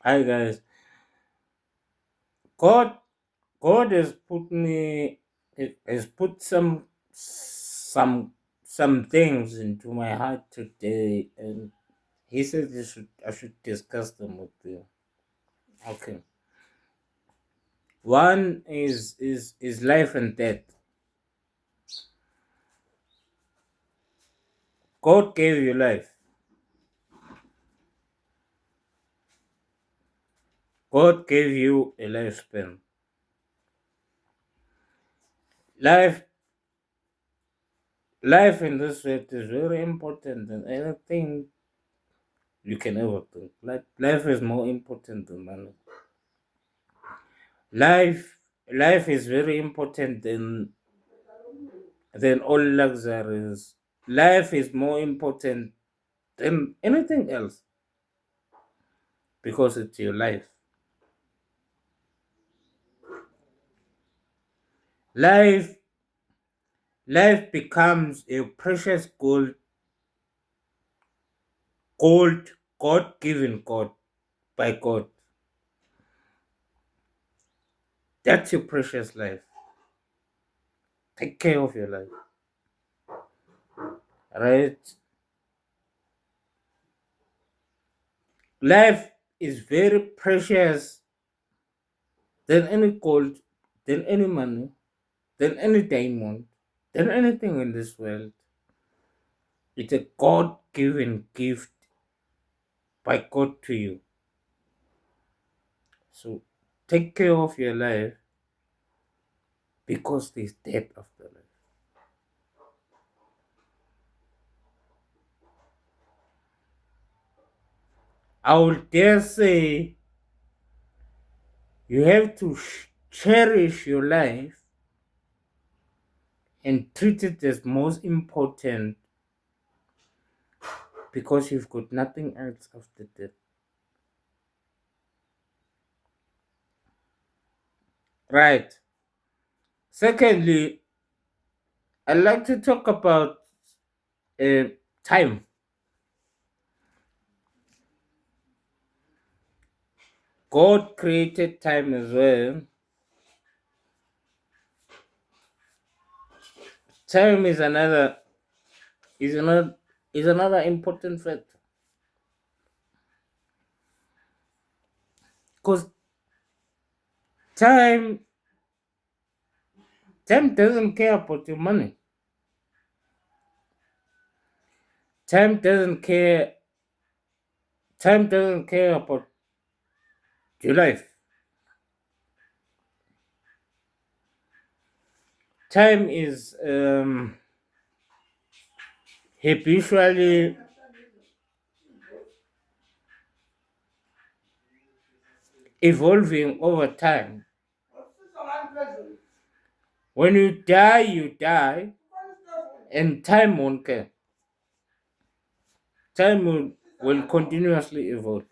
Hi guys. God God has put some things into my heart today, and he said I should discuss them with you. Okay. One is life and death. God gave you life. God gave you a lifespan. Life life in this world is very important than anything you can ever think. Like life is more important than money. Life is very important than all luxuries. Life is more important than anything else because it's your life. Life life becomes a precious gold God given God by God. That's your precious life. Take care of your life. Right? Life is very precious than any gold, than any money, than any diamond, than anything in this world. It's a God given gift by God to you. So take care of your life because there's death after life. I would dare say you have to cherish your life and treat it as most important because you've got nothing else after death. Right. Secondly, I'd like to talk about uh, time. God created time as well. Time is another is another important factor because time time doesn't care about your money. Time doesn't care. Time doesn't care about your life. Time is habitually evolving over time. When you die, and time won't care. Time will continuously evolve.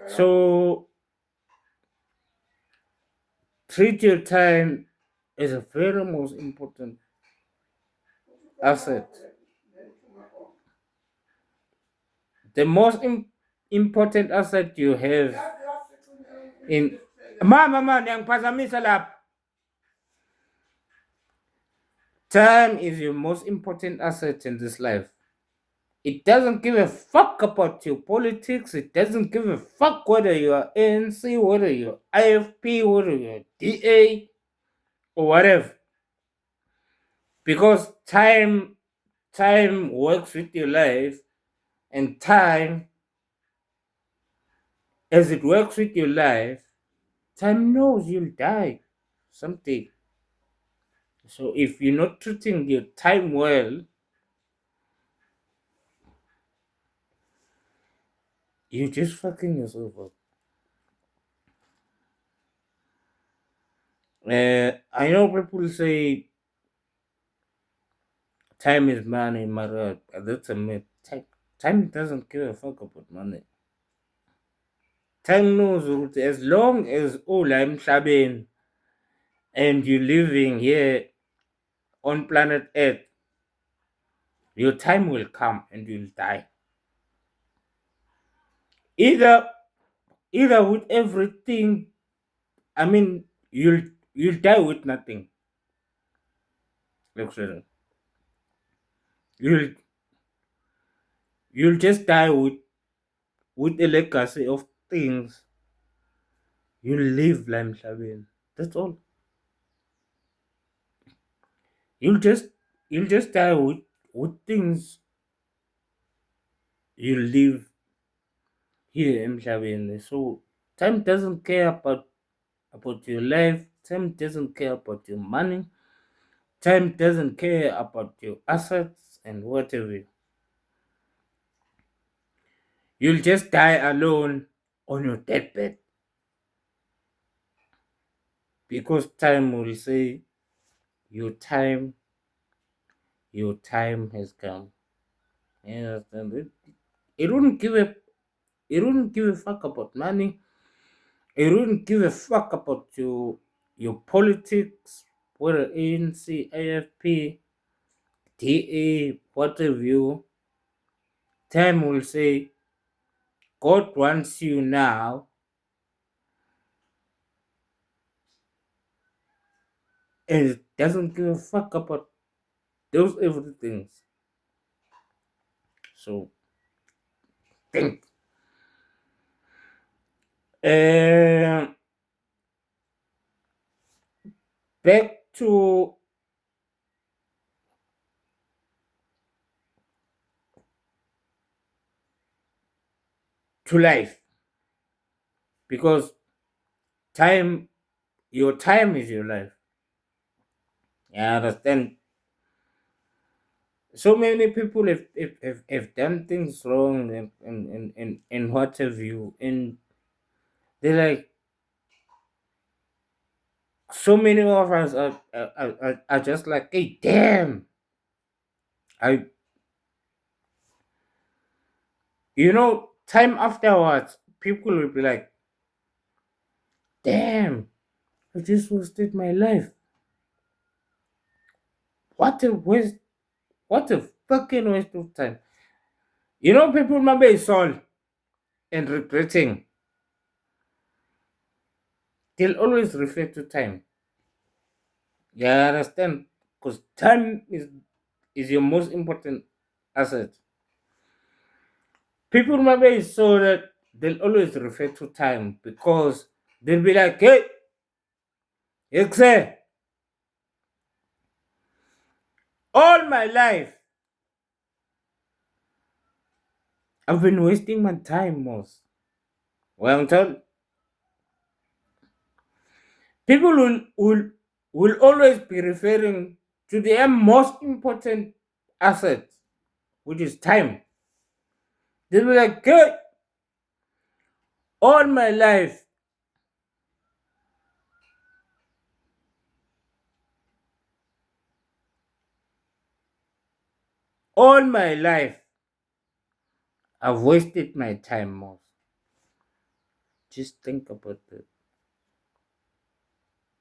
So treat your time as a very most important asset. The most important asset you have in mama niyangiphazamisa lapha. Time is your most important asset in this life. It doesn't give a fuck about your politics. It doesn't give a fuck whether you are ANC, whether you're IFP, whether you're DA, or whatever. Because time works with your life, and time, as it works with your life, time knows you'll die someday. So if you're not treating your time well, you're just fucking yourself up. I know people say time is money, matter. That's a myth. Time doesn't give a fuck about money. Time knows that as long as all I'm emhlabeni and you're living here on planet Earth, your time will come and you'll die. Either either with everything, I mean, you'll die with nothing. Actually, you'll you'll just die with a legacy of things. You'll live la emhlabeni. That's all. You'll just you'll just die with things you live here in emhlabeni. So time doesn't care about your life. Time doesn't care about your money. Time doesn't care about your assets and whatever. You'll just die alone on your deathbed because time will say your time your time has come. You understand? It wouldn't give a it wouldn't give a fuck about money. It wouldn't give a fuck about your politics, whether ANC, AFP, DA, whatever you. Time will say, God wants you now, and it doesn't give a fuck about those everything. So think. Um, Back to life, because time your time is your life. You understand? So many people have done things wrong and what have you, and they're like, so many of us are just like, hey, damn, I time afterwards people will be like, damn, I just wasted my life. What a waste, what a fucking waste of time. People remember it's all and regretting, they'll always refer to time. You understand? Because time is your most important asset. People remember it so that they'll always refer to time because they'll be like, hey, Exe, all my life I've been wasting my time most. Well, I'm told people will always be referring to their most important asset, which is time. They'll be like, hey, all my life all my life I've wasted my time most. Just think about that.